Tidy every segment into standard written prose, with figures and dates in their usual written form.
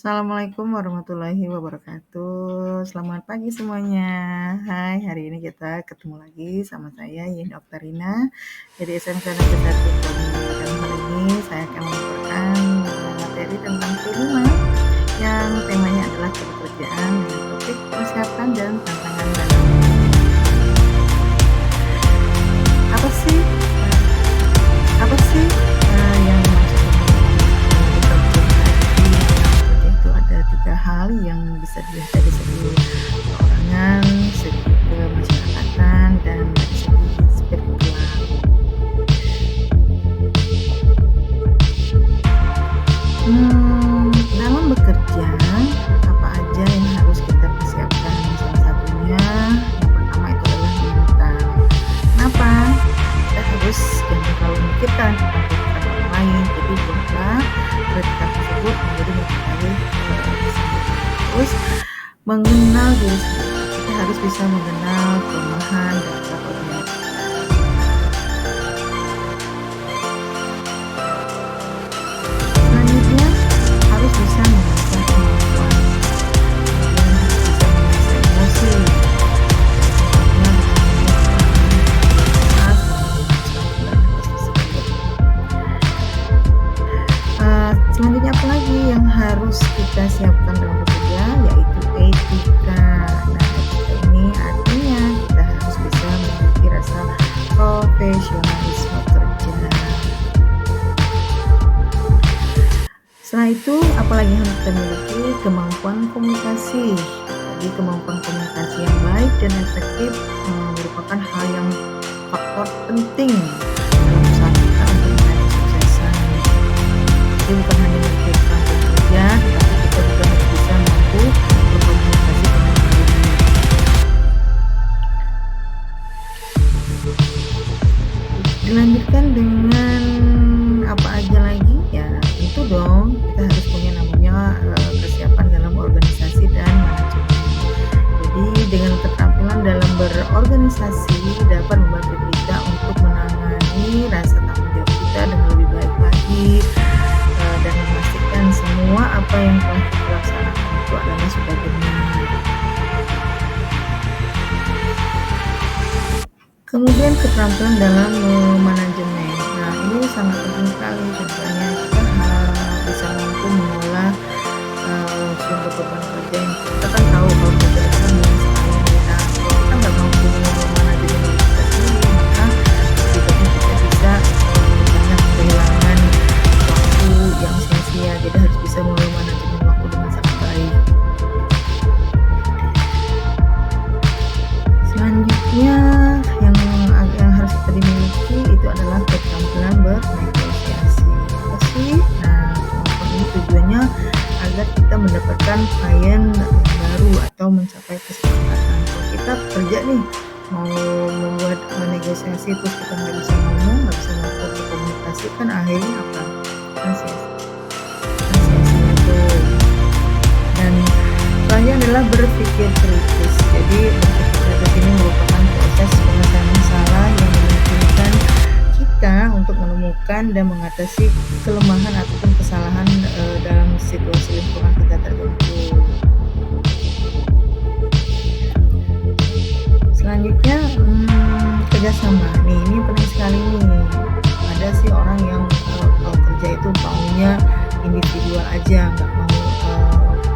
Assalamualaikum warahmatullahi wabarakatuh. Selamat pagi semuanya. Hai, hari ini kita ketemu lagi sama saya Yeni Oktarina dari SMK Negeri 1 Probolinggo. Dan hari ini saya akan memaparkan materi tentang kelima yang temanya adalah pekerjaan dengan topik persiapan dan tantangan dalam apa sih apa sih yang dimaksud dengan bekerja itu ada tiga hal yang bisa dilihat dari segi perorangan, segi kemasyarakatan, dan dari segi spiritual. Dalam bekerja, apa aja yang harus kita persiapkan? Salah satunya, yang pertama itu adalah mental. Kenapa? Kita harus jangan terlalu memikirkan tentang kehidupan orang lain. Jadi buatlah kehidupan tersebut menjadi mengetahui terus mengenal diri sendiri. Kita harus bisa mengenal kelemahan dan kelebihan. Selanjutnya harus bisa mengasah kemampuan, kemudian harus bisa mengasah emosi, selanjutnya apa lagi yang harus kita siapkan dalam bekerja, yaitu etika. Nah, etika ini artinya kita harus bisa memiliki rasa profesionalisme kerja. Setelah itu, apalagi yang harus kita miliki? Kemampuan komunikasi. Jadi kemampuan komunikasi yang baik dan efektif merupakan hal yang faktor penting dalam usaha kita untuk meraih kesuksesan. Jadi bukan hanya memiliki kemampuan kerja, tetapi kita juga harus bisa mampu berkomunikasi dengan baik. Dilanjutkan dengan apa aja lagi? Ya itu dong, kita harus punya namanya kesiapan dalam organisasi dan manajemen. Jadi dengan keterampilan dalam berorganisasi dapat membantu kita untuk menangani rasa tanggung jawab kita dengan lebih baik lagi, dan memastikan semua apa yang telah kita laksanakan itu adalah sudah benar. Kemudian keterampilan dalam manajemen. Nah, ini sangat penting sekali. Contohnya kita bisa mampu mengolah sumber beban kerja yang kita kan tahu kalau kerja itu kan banyak sekali. Nah, kalau kita nggak mampu mengolah manajemen diri kita sendiri, maka akibatnya kita bisa banyak kehilangan waktu yang sia-sia. Jadi harus bisa mengolah manajemen waktu dengan sangat baik. Selanjutnya yang harus kita dimiliki itu adalah keterampilan bernegosiasi. Apa sih? Nah, kemampuan ini tujuannya agar kita mendapatkan klien baru atau mencapai kesepakatan. Kalau kita kerja nih mau membuat negosiasi terus kita nggak bisa ngomong, nggak bisa berkomunikasi, kan akhirnya apa? Kan sia-sia tuh. Dan selanjutnya adalah berpikir kritis. Jadi berpikir kritis ini merupakan proses penyelesaian masalah yang memungkinkan kita untuk menemukan dan mengatasi kelemahan ataupun kesalahan dalam situasi lingkungan kita tertentu. Selanjutnya kerjasama. Nih ini penting sekali nih. Ada sih orang yang kalau kerja itu maunya individual aja, nggak mau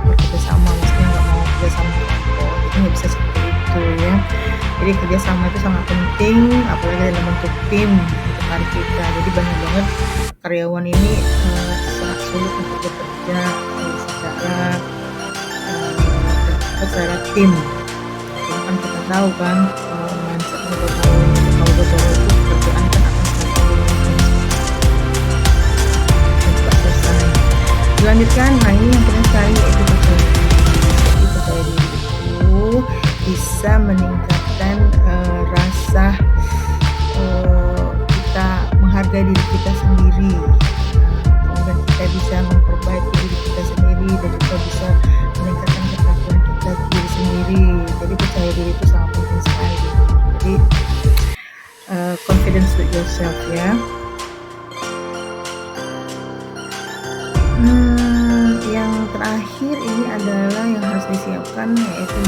bekerjasama, maksudnya nggak mau kerjasama kelompok. Jadi nggak bisa seperti itu ya. Jadi kerjasama itu sangat penting, apalagi dalam bentuk tim untuk karir kita. Jadi banyak banget karyawan ini sangat sulit untuk bekerja secara tim. Karena kan kita tahu kan mindsetnya kalau betul itu pekerjaan kan akan cepat selesai. Dilanjutkan, nah ini yang penting sekali yaitu percaya diri. Jadi percaya diri itu bisa meningkatkan rasa kita menghargai diri kita sendiri. Kemudian kita bisa memperbaiki diri kita sendiri dan juga bisa meningkatkan keterampilan kita diri sendiri. Jadi percaya diri itu sangat penting sekali. Jadi confidence with yourself ya. yang terakhir ini adalah yang harus disiapkan yaitu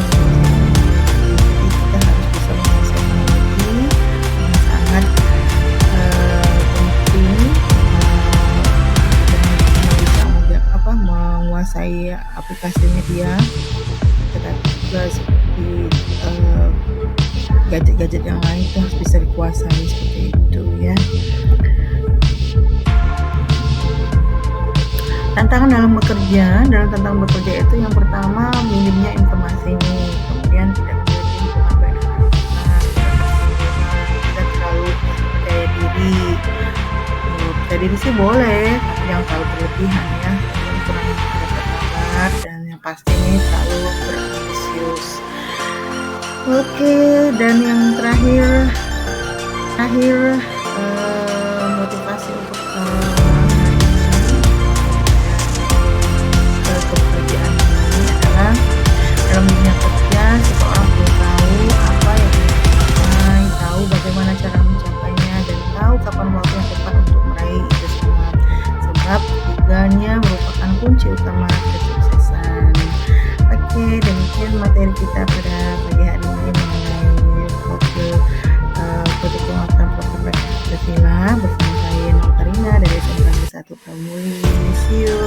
kita harus bisa menguasai teknologi yang sangat penting, dan bisa menguasai aplikasi media, tetapi juga seperti gadget-gadget yang lain itu harus bisa dikuasai seperti itu ya. Tantangan dalam tantangan bekerja itu yang pertama minimnya informasi ini, kemudian tidak memiliki hubungan baik dengan teman, tidak terlalu percaya diri. Percaya diri sih boleh, tapi jangan terlalu berlebihan ya, kurang dapat kabar, dan yang pasti ini terlalu berambisius. Oke, dan yang terakhir motivasi untuk kepekerjaan ini adalah dalam dunia kerja seseorang perlu tahu apa yang ingin dicapai, tahu bagaimana cara mencapainya, dan tahu kapan waktu yang tepat untuk meraih itu semua. Sebab ketiganya merupakan kunci utama kesuksesan. Oke, demikian materi kita pada pagi hari ini mengenai profil penguatan profil Pancasila bersama saya Nol Karina dari SMP 1 Pramuli. See you.